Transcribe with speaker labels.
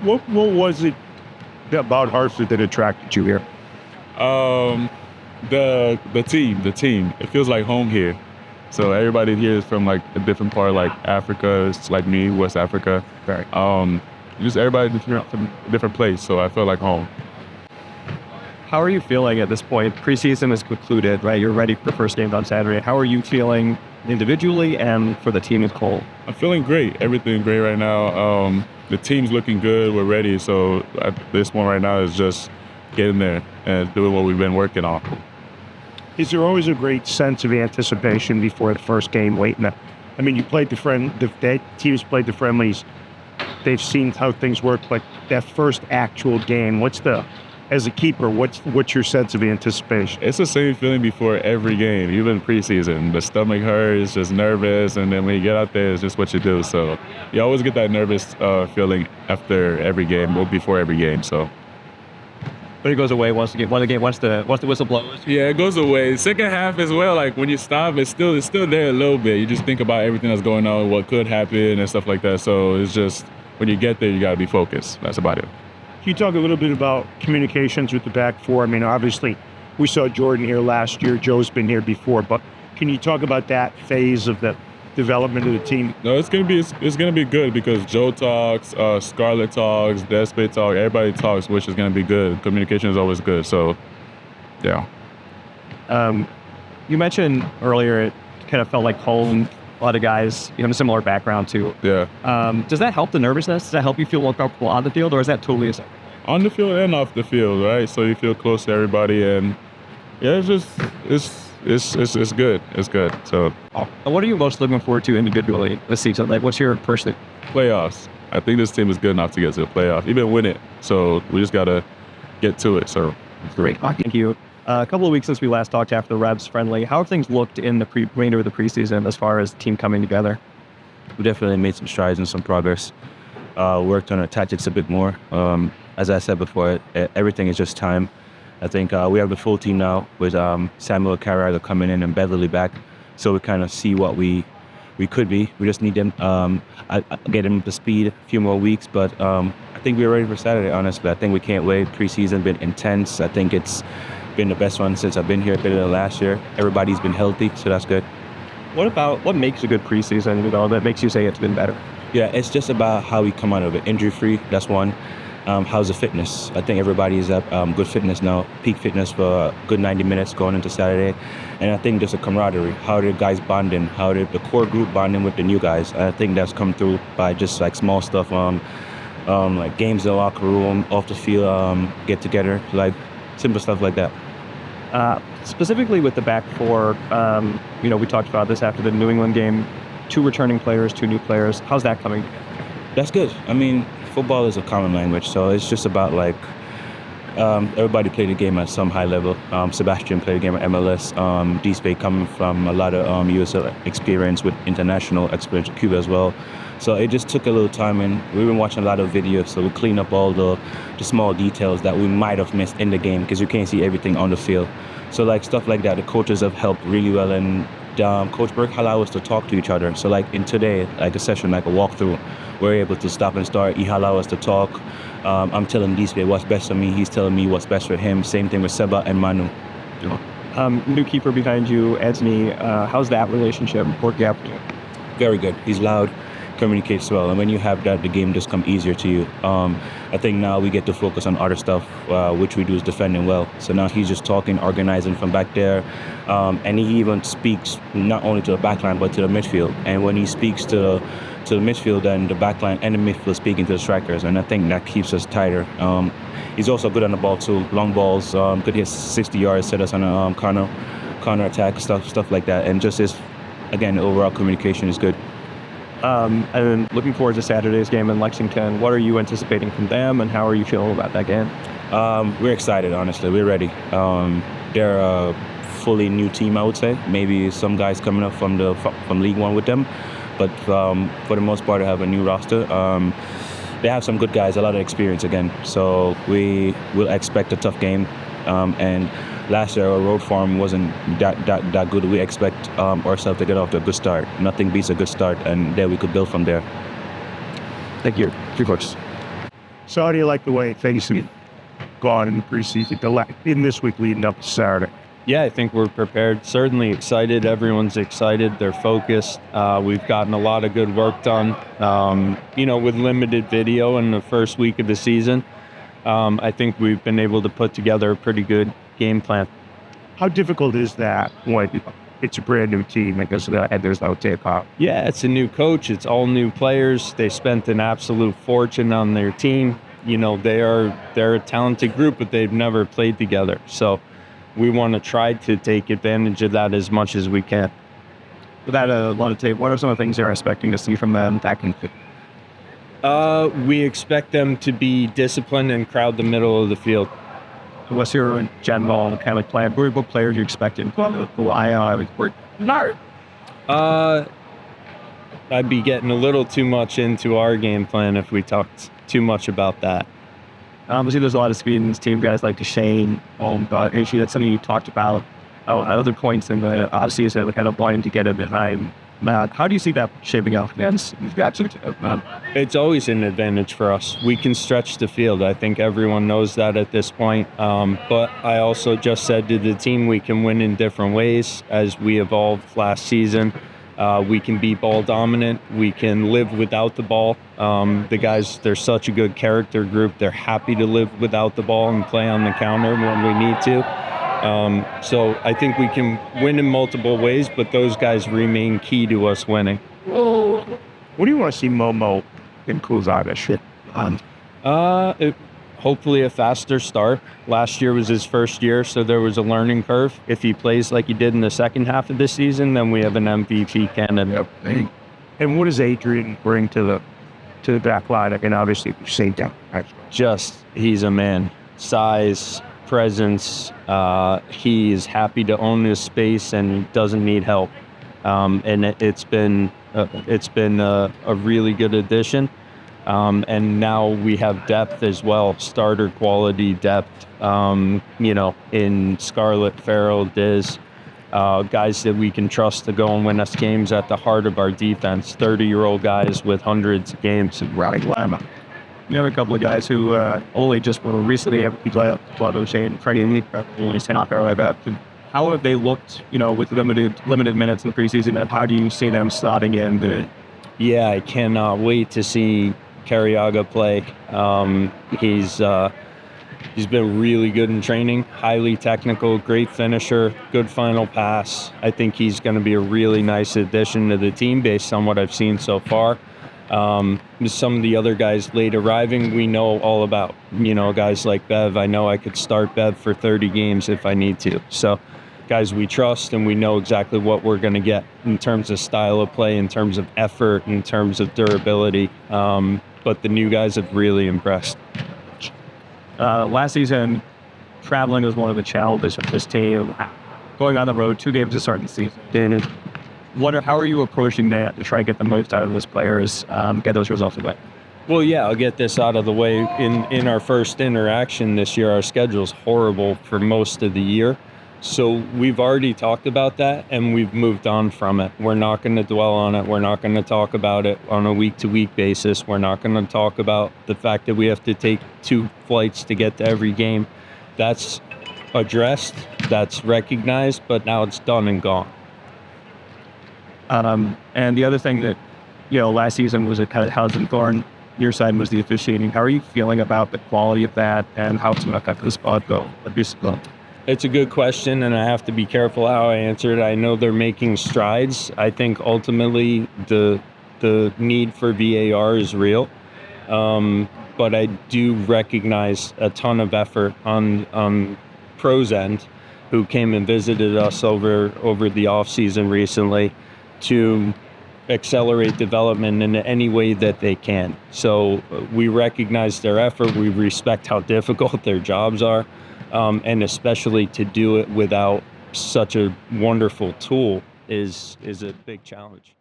Speaker 1: What was it about Hartford that attracted you here?
Speaker 2: The team. It feels like home here. So everybody here is from like a different part, like Africa. It's like me, West Africa.
Speaker 1: Right.
Speaker 2: Just everybody from a different place. So I feel like home.
Speaker 3: How are you feeling at this point? Preseason is concluded, right? You're ready for the first game on Saturday. How are you feeling individually and for the team as a whole?
Speaker 2: I'm feeling great. Everything's great right now. The team's looking good. We're ready. So this one right now is just getting there and doing what we've been working on.
Speaker 1: Is there always a great sense of anticipation before the first game waiting? I mean, you played the teams played the friendlies. They've seen how things work, but that first actual game, as a keeper, what's your sense of anticipation?
Speaker 2: It's the same feeling before every game, even preseason. The stomach hurts, just nervous, and then when you get out there, it's just what you do. So you always get that nervous feeling after every game or before every game. So.
Speaker 3: But it goes away once the whistle blows.
Speaker 2: Yeah, it goes away. Second half as well. Like when you stop, it's still there a little bit. You just think about everything that's going on, what could happen, and stuff like that. So it's just when you get there, you gotta be focused. That's about it.
Speaker 1: Can you talk a little bit about communications with the back four? I mean, obviously, we saw Jordan here last year. Joe's been here before, but can you talk about that phase of the development of the team?
Speaker 2: No, it's gonna be good because Joe talks, Scarlett talks, Despe talks, everybody talks, which is gonna be good. Communication is always good. So, yeah.
Speaker 3: You mentioned earlier it kind of felt like home. A lot of guys, you have a similar background too.
Speaker 2: Yeah.
Speaker 3: Does that help the nervousness? Does that help you feel more comfortable on the field, or is that totally a separate?
Speaker 2: On the field and off the field, right? So you feel close to everybody, and yeah, it's good. It's good. So.
Speaker 3: What are you most looking forward to individually this season? Like, what's your personal
Speaker 2: playoffs? I think this team is good enough to get to the playoffs, even win it. So we just gotta get to it. So.
Speaker 3: Great. Thank you. A couple of weeks since we last talked after the Revs friendly, how have things looked in the remainder of the preseason as far as the team coming together?
Speaker 4: We definitely made some strides and some progress. Worked on our tactics a bit more. As I said before, everything is just time. I think we have the full team now with Samuel Carragher coming in and Beverly back, so we kind of see what we could be. We just need them, get them up to speed, a few more weeks, but I think we're ready for Saturday, honestly. I think we can't wait. Preseason been intense. I think it's been the best one since I've been here, better than last year. Everybody's been healthy, so that's good.
Speaker 3: What makes a good preseason, that makes you say it's been better?
Speaker 4: Yeah, it's just about how we come out of it. Injury-free, that's one. How's the fitness? I think everybody is at good fitness now, peak fitness for a good 90 minutes going into Saturday. And I think just a camaraderie. How are the guys bonding? How are the core group bonding with the new guys? And I think that's come through by just like small stuff, like games in the locker room, off the field, get together, like simple stuff like that.
Speaker 3: Specifically with the back four, we talked about this after the New England game, 2 returning players, 2 new players. How's that coming?
Speaker 4: That's good. I mean, football is a common language, so it's just about like everybody played the game at some high level. Sebastian played the game at MLS. D-Spade coming from a lot of USL experience with international experience in Cuba as well. So it just took a little time, and we've been watching a lot of videos, so we clean up all the small details that we might have missed in the game because you can't see everything on the field. So like stuff like that, the coaches have helped really well, and Coach Burke allowed us to talk to each other. So like in today, like a session, like a walkthrough, we're able to stop and start. He allowed us to talk. I'm telling D-Spade what's best for me. He's telling me what's best for him. Same thing with Seba and Manu.
Speaker 3: New keeper behind you, Antony. How's that relationship?
Speaker 4: Very good. He's loud, communicates well, and when you have that, the game just comes easier to you. I think now we get to focus on other stuff, which we do is defending well. So now he's just talking, organizing from back there, and he even speaks not only to the back line but to the midfield. And when he speaks to the midfield, then the back line and the midfield speaking to the strikers, and I think that keeps us tighter. He's also good on the ball too, long balls, could hit 60 yards, set us on a counter attack, stuff like that, and just his, again, overall communication is good.
Speaker 3: And looking forward to Saturday's game in Lexington. What are you anticipating from them, and how are you feeling about that game?
Speaker 4: We're excited, honestly. We're ready. They're a fully new team, I would say. Maybe some guys coming up from League One with them, but for the most part, they have a new roster. They have some good guys, a lot of experience again. So we will expect a tough game. And last year, our road form wasn't that good. We expect ourselves to get off to a good start. Nothing beats a good start, and then we could build from there.
Speaker 3: Thank you. 3 coaches.
Speaker 1: So how do you like the way things have gone in the preseason, in this week leading up to Saturday?
Speaker 3: Yeah, I think we're prepared. Certainly excited. Everyone's excited. They're focused. We've gotten a lot of good work done, with limited video in the first week of the season. I think we've been able to put together a pretty good game plan.
Speaker 1: How difficult is that when it's a brand new team because there's no takeoff?
Speaker 3: Yeah, it's a new coach. It's all new players. They spent an absolute fortune on their team. They're a talented group, but they've never played together. So we want to try to take advantage of that as much as we can.
Speaker 5: Without a lot of tape, what are some of the things you're expecting to see from them back in?
Speaker 3: We expect them to be disciplined and crowd the middle of the field.
Speaker 5: What's your general kind of plan? What players are you expecting?
Speaker 3: I'd be getting a little too much into our game plan if we talked too much about that.
Speaker 5: Obviously, there's a lot of speed in this team. Guys like Shane, but actually, that's something you talked about at other points in the offseason, kind of wanting to get it behind Matt. How do you see that shaping out against?
Speaker 3: It's always an advantage for us. We can stretch the field. I think everyone knows that at this point. But I also just said to the team, we can win in different ways as we evolved last season. We can be ball dominant. We can live without the ball. The guys, they're such a good character group. They're happy to live without the ball and play on the counter when we need to. So I think we can win in multiple ways, but those guys remain key to us winning.
Speaker 1: What do you want to see Momo improve on this shit?
Speaker 3: Hopefully a faster start. Last year was his first year, so there was a learning curve. If he plays like he did in the second half of the season, then we have an MVP candidate.
Speaker 1: And what does Adrian bring to the back line? I can obviously say that.
Speaker 3: He's a man. Size, presence. He's happy to own his space and doesn't need help. And it's been a really good addition. And now we have depth as well, starter quality depth, in Scarlett, Farrell, Diz, guys that we can trust to go and win us games at the heart of our defense, 30-year-old guys with hundreds of games of rally glamour.
Speaker 5: We have a couple of guys who only just were recently able to play up Shane, Freddie, how have they looked, with limited minutes in the preseason, and how do you see them slotting in?
Speaker 3: Yeah, I cannot wait to see Cariaga play. He's been really good in training, highly technical, great finisher, good final pass. I think he's going to be a really nice addition to the team based on what I've seen so far. Some of the other guys late arriving, we know all about, guys like Bev. I know I could start Bev for 30 games if I need to. So guys we trust, and we know exactly what we're going to get in terms of style of play, in terms of effort, in terms of durability. But the new guys have really impressed.
Speaker 5: Last season, traveling was one of the challenges of this team. Going on the road, 2 games to start the season. How are you approaching that to try to get the most out of those players, get those results away?
Speaker 3: Well, yeah, I'll get this out of the way. In our first interaction this year, our schedule's horrible for most of the year. So we've already talked about that, and we've moved on from it. We're not going to dwell on it. We're not going to talk about it on a week-to-week basis. We're not going to talk about the fact that we have to take 2 flights to get to every game. That's addressed, that's recognized, but now it's done and gone.
Speaker 5: And the other thing that, last season was a kind of housing thorn. Your side was the officiating. How are you feeling about the quality of that, and how it's going to affect the spot go?
Speaker 3: It's a good question, and I have to be careful how I answer it. I know they're making strides. I think ultimately the need for VAR is real, but I do recognize a ton of effort on Pro's end, who came and visited us over the off season recently, to accelerate development in any way that they can. So we recognize their effort. We respect how difficult their jobs are. And especially to do it without such a wonderful tool is a big challenge.